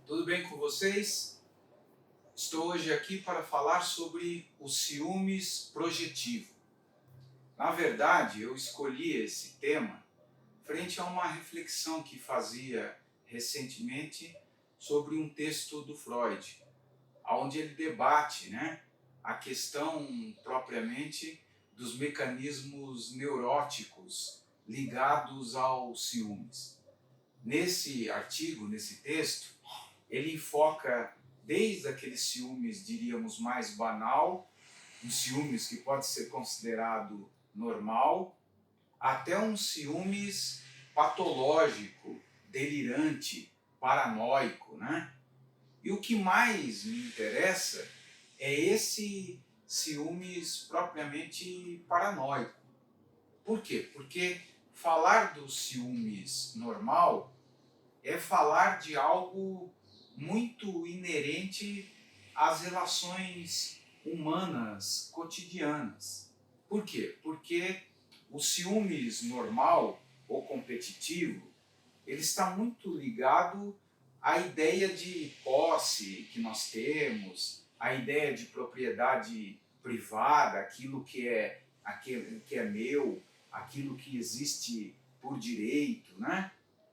Tudo bem com vocês? Estou hoje aqui para falar sobre o ciúmes projetivo. Na verdade, eu escolhi esse tema frente a uma reflexão que fazia recentemente sobre um texto do Freud, onde ele debate, a questão propriamente dos mecanismos neuróticos ligados ao ciúmes. Nesse artigo, nesse texto, ele enfoca desde aqueles ciúmes, diríamos, mais banal, um ciúmes que pode ser considerado normal, até um ciúmes patológico, delirante, paranoico, E o que mais me interessa é esse ciúmes propriamente paranoico. Por quê? Porque falar do ciúmes normal é falar de algo muito inerente às relações humanas cotidianas. Por quê? Porque o ciúmes normal ou competitivo, ele está muito ligado à ideia de posse que nós temos, à ideia de propriedade privada, aquilo que é meu, aquilo que existe por direito,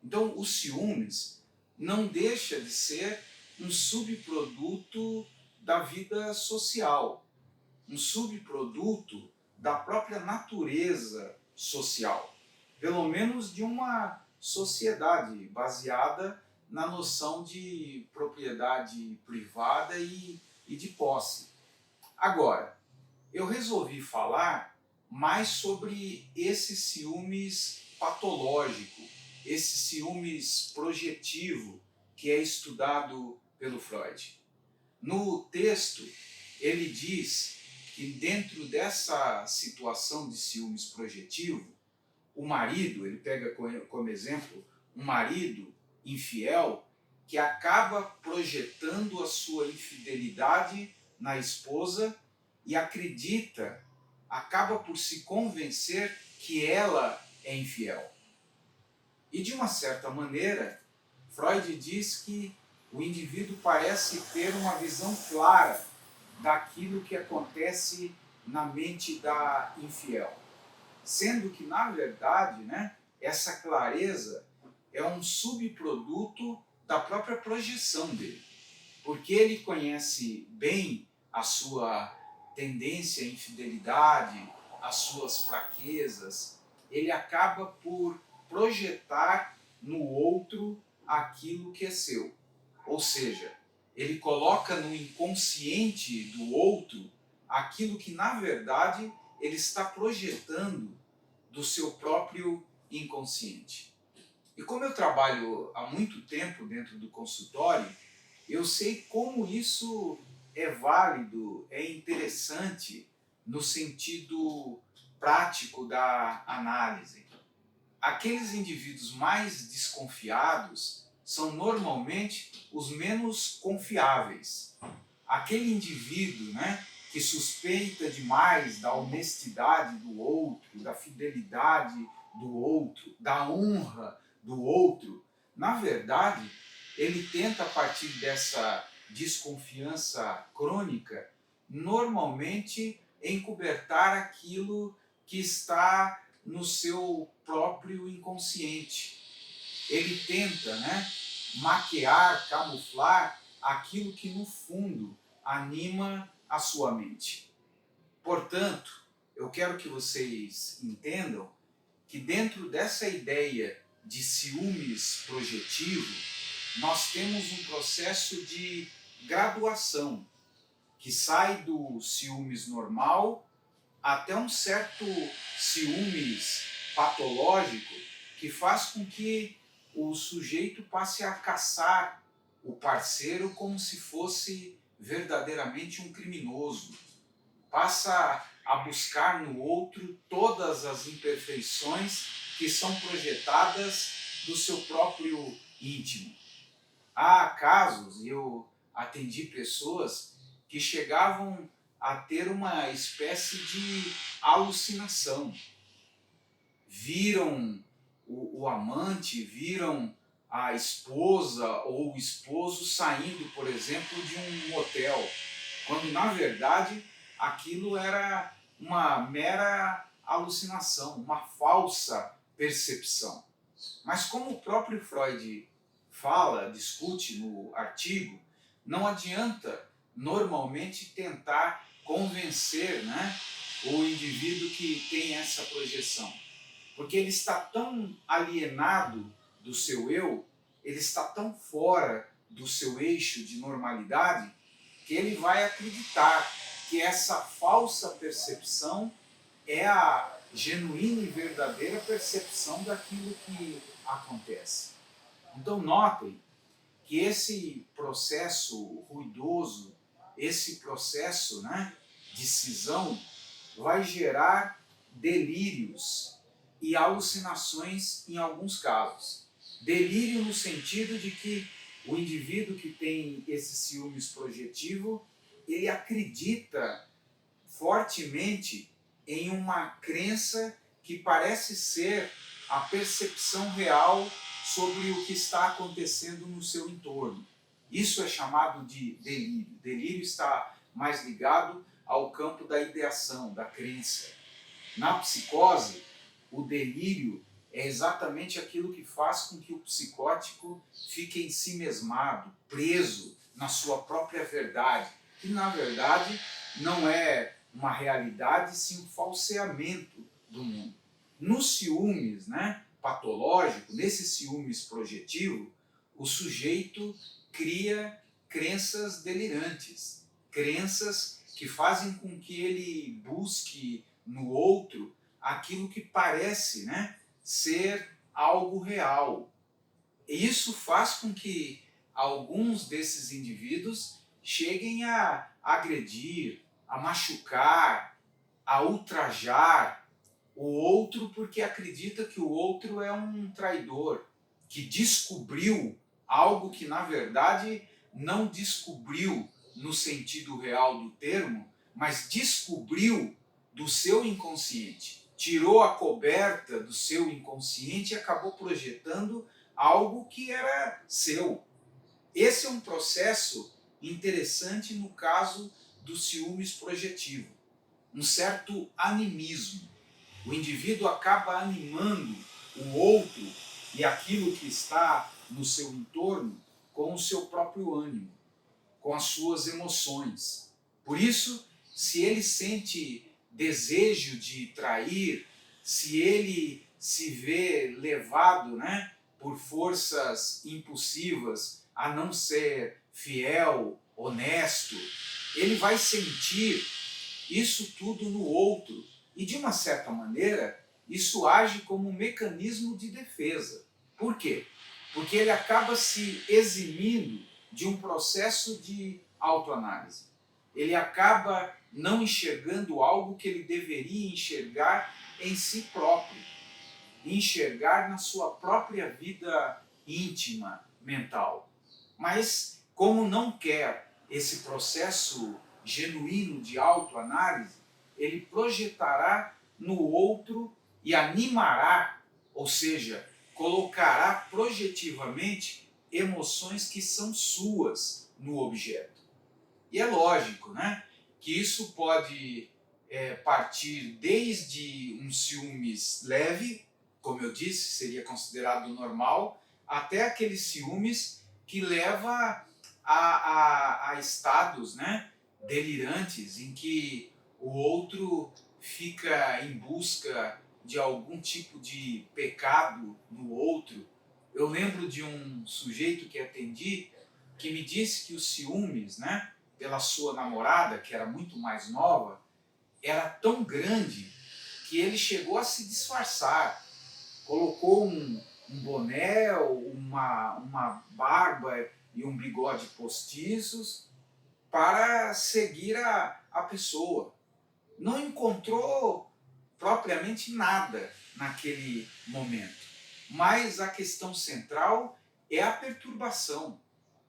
Então, o ciúmes não deixa de ser um subproduto da vida social, um subproduto da própria natureza social, pelo menos de uma sociedade baseada na noção de propriedade privada e de posse. Agora, eu resolvi falar mais sobre esse ciúmes patológico, esse ciúmes projetivo que é estudado pelo Freud. No texto, ele diz que dentro dessa situação de ciúmes projetivo, o marido, ele pega como exemplo um marido infiel que acaba projetando a sua infidelidade na esposa e acaba por se convencer que ela é infiel. E de uma certa maneira, Freud diz que o indivíduo parece ter uma visão clara daquilo que acontece na mente da infiel. Sendo que, na verdade, essa clareza é um subproduto da própria projeção dele. Porque ele conhece bem a sua tendência à infidelidade, as suas fraquezas, ele acaba por projetar no outro aquilo que é seu. Ou seja, ele coloca no inconsciente do outro aquilo que, na verdade, ele está projetando do seu próprio inconsciente. E como eu trabalho há muito tempo dentro do consultório, eu sei como isso é válido, é interessante no sentido prático da análise. Aqueles indivíduos mais desconfiados são normalmente os menos confiáveis. Aquele indivíduo, que suspeita demais da honestidade do outro, da fidelidade do outro, da honra do outro, na verdade, ele tenta, a partir dessa desconfiança crônica, normalmente encobertar aquilo que está no seu próprio inconsciente. Ele tenta, maquiar, camuflar aquilo que no fundo anima a sua mente. Portanto, eu quero que vocês entendam que dentro dessa ideia de ciúmes projetivo, nós temos um processo de graduação que sai do ciúmes normal até um certo ciúmes patológico que faz com que o sujeito passe a caçar o parceiro como se fosse verdadeiramente um criminoso. Passa a buscar no outro todas as imperfeições que são projetadas do seu próprio íntimo. Há casos, e eu atendi pessoas que chegavam a ter uma espécie de alucinação. Viram o amante, viram a esposa ou o esposo saindo, por exemplo, de um motel, quando na verdade aquilo era uma mera alucinação, uma falsa percepção. Mas como o próprio Freud fala, discute no artigo, não adianta normalmente tentar convencer, né, o indivíduo que tem essa projeção, porque ele está tão alienado do seu eu, ele está tão fora do seu eixo de normalidade, que ele vai acreditar que essa falsa percepção é a genuína e verdadeira percepção daquilo que acontece. Então notem que esse processo ruidoso, esse processo, né, de cisão, vai gerar delírios e alucinações em alguns casos. Delírio no sentido de que o indivíduo que tem esse ciúmes projetivo, ele acredita fortemente em uma crença que parece ser a percepção real sobre o que está acontecendo no seu entorno. Isso é chamado de delírio. Delírio está mais ligado ao campo da ideação, da crença. Na psicose, o delírio é exatamente aquilo que faz com que o psicótico fique em si mesmado, preso na sua própria verdade, que na verdade não é uma realidade, sim um falseamento do mundo. No ciúmes, né, patológico, nesse ciúmes projetivo, o sujeito cria crenças delirantes, crenças que fazem com que ele busque no outro aquilo que parece, né, ser algo real. E isso faz com que alguns desses indivíduos cheguem a agredir, a machucar, a ultrajar o outro porque acredita que o outro é um traidor, que descobriu algo que na verdade não descobriu no sentido real do termo, mas descobriu do seu inconsciente. Tirou a coberta do seu inconsciente e acabou projetando algo que era seu. Esse é um processo interessante no caso do ciúmes projetivo, um certo animismo. O indivíduo acaba animando o outro e aquilo que está no seu entorno com o seu próprio ânimo, com as suas emoções. Por isso, se ele sente desejo de trair, se ele se vê levado, né, por forças impulsivas a não ser fiel, honesto, ele vai sentir isso tudo no outro. E de uma certa maneira, isso age como um mecanismo de defesa. Por quê? Porque ele acaba se eximindo de um processo de autoanálise. Ele acaba não enxergando algo que ele deveria enxergar em si próprio, enxergar na sua própria vida íntima, mental. Mas como não quer esse processo genuíno de autoanálise, ele projetará no outro e animará, ou seja, colocará projetivamente emoções que são suas no objeto. E é lógico, né, que isso pode partir desde um ciúmes leve, como eu disse, seria considerado normal, até aqueles ciúmes que leva a estados, né, delirantes, em que o outro fica em busca de algum tipo de pecado no outro. Eu lembro de um sujeito que atendi que me disse que os ciúmes, né, pela sua namorada, que era muito mais nova, era tão grande que ele chegou a se disfarçar. Colocou um boné, uma barba e um bigode postiços para seguir a pessoa. Não encontrou propriamente nada naquele momento. Mas a questão central é a perturbação.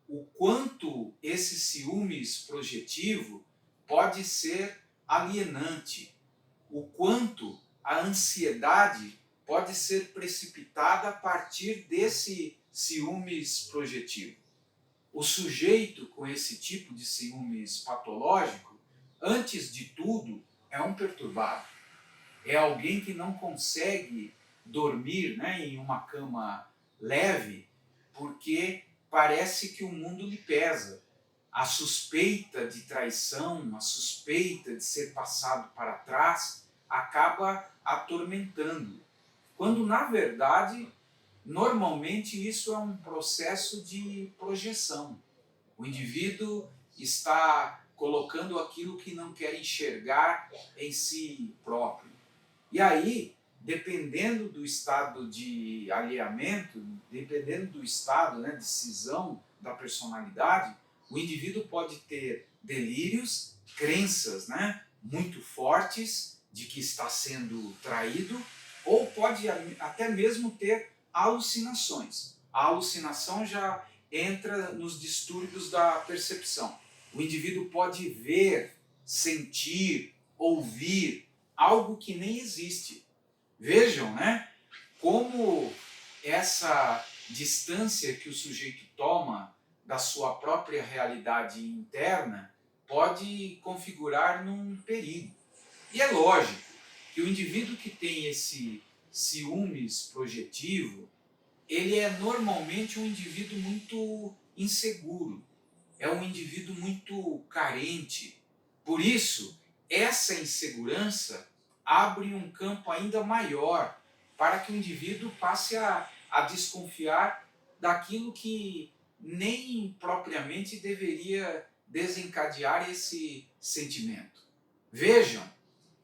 O quanto esse ciúmes projetivo pode ser alienante. O quanto a ansiedade pode ser precipitada a partir desse ciúmes projetivo. O sujeito com esse tipo de ciúmes patológico, antes de tudo, é um perturbado. É alguém que não consegue dormir, né, em uma cama leve, porque parece que o mundo lhe pesa. A suspeita de traição, a suspeita de ser passado para trás, acaba atormentando. Quando, na verdade, normalmente isso é um processo de projeção. O indivíduo está colocando aquilo que não quer enxergar em si próprio. E aí, dependendo do estado de alinhamento, dependendo do estado, né, de cisão da personalidade, o indivíduo pode ter delírios, crenças, né, muito fortes de que está sendo traído, ou pode até mesmo ter alucinações. A alucinação já entra nos distúrbios da percepção. O indivíduo pode ver, sentir, ouvir algo que nem existe. Vejam, né, como essa distância que o sujeito toma da sua própria realidade interna pode configurar num perigo. E é lógico que o indivíduo que tem esse ciúmes projetivo, ele é normalmente um indivíduo muito inseguro, é um indivíduo muito carente. Por isso, essa insegurança abre um campo ainda maior para que o indivíduo passe a desconfiar daquilo que nem propriamente deveria desencadear esse sentimento. Vejam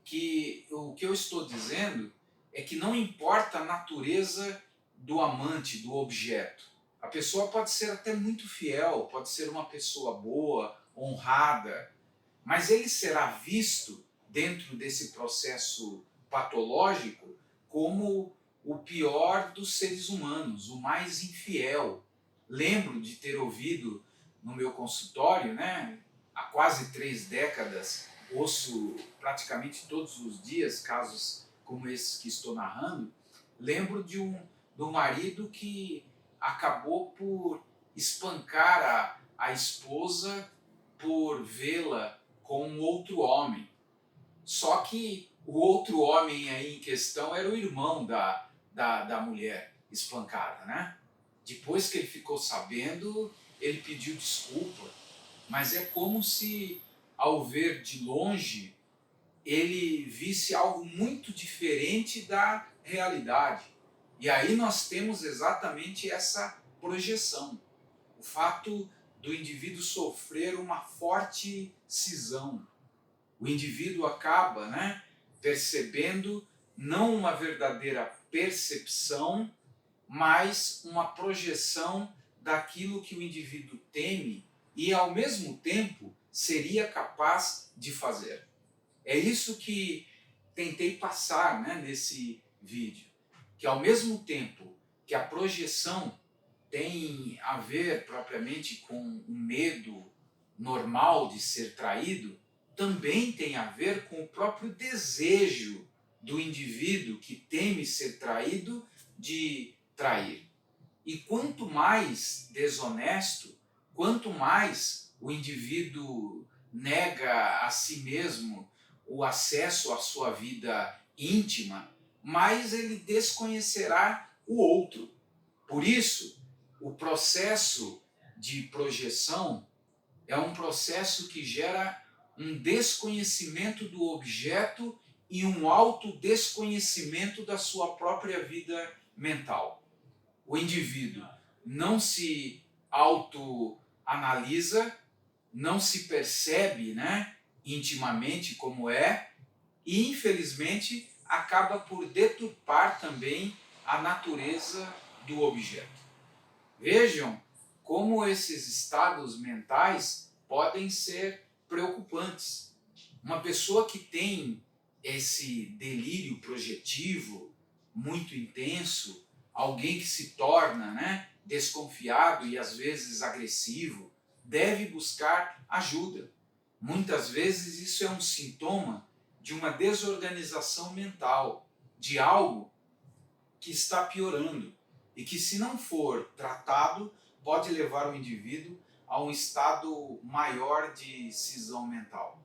que o que eu estou dizendo é que não importa a natureza do amante, do objeto. A pessoa pode ser até muito fiel, pode ser uma pessoa boa, honrada, mas ele será visto dentro desse processo patológico como o pior dos seres humanos, o mais infiel. Lembro de ter ouvido no meu consultório, né, há quase 3 décadas, ouço praticamente todos os dias casos como esses que estou narrando. Lembro do marido que acabou por espancar a esposa por vê-la com outro homem. Só que o outro homem aí em questão era o irmão da mulher espancada, né? Depois que ele ficou sabendo, ele pediu desculpa, mas é como se, ao ver de longe, ele visse algo muito diferente da realidade. E aí nós temos exatamente essa projeção, o fato do indivíduo sofrer uma forte cisão. O indivíduo acaba, né, percebendo não uma verdadeira percepção, mas uma projeção daquilo que o indivíduo teme e, ao mesmo tempo, seria capaz de fazer. É isso que tentei passar, né, nesse vídeo, que ao mesmo tempo que a projeção tem a ver propriamente com o medo normal de ser traído, também tem a ver com o próprio desejo do indivíduo que teme ser traído de trair. E quanto mais desonesto, quanto mais o indivíduo nega a si mesmo o acesso à sua vida íntima, mais ele desconhecerá o outro. Por isso, o processo de projeção é um processo que gera um desconhecimento do objeto e um autodesconhecimento da sua própria vida mental. O indivíduo não se autoanalisa, não se percebe, né, intimamente como é, e infelizmente acaba por deturpar também a natureza do objeto. Vejam como esses estados mentais podem ser preocupantes. Uma pessoa que tem esse delírio projetivo muito intenso, alguém que se torna, né, desconfiado e às vezes agressivo, deve buscar ajuda. Muitas vezes isso é um sintoma de uma desorganização mental, de algo que está piorando. e que, se não for tratado, pode levar o indivíduo a um estado maior de cisão mental.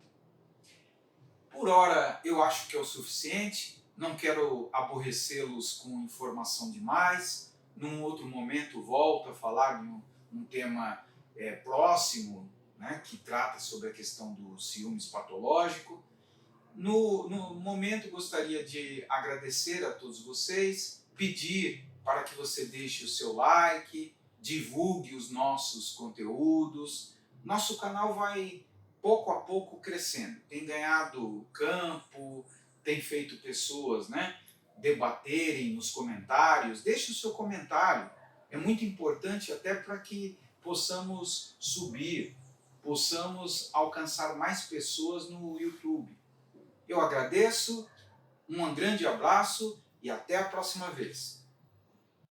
Por ora, eu acho que é o suficiente, não quero aborrecê-los com informação demais. Num outro momento volto a falar de um tema próximo, né, que trata sobre a questão do ciúmes patológico. No momento, gostaria de agradecer a todos vocês, pedir para que você deixe o seu like, divulgue os nossos conteúdos. Nosso canal vai pouco a pouco crescendo, tem ganhado campo, tem feito pessoas, né, debaterem nos comentários. Deixe o seu comentário, é muito importante até para que possamos subir, possamos alcançar mais pessoas no YouTube. Eu agradeço, um grande abraço e até a próxima vez.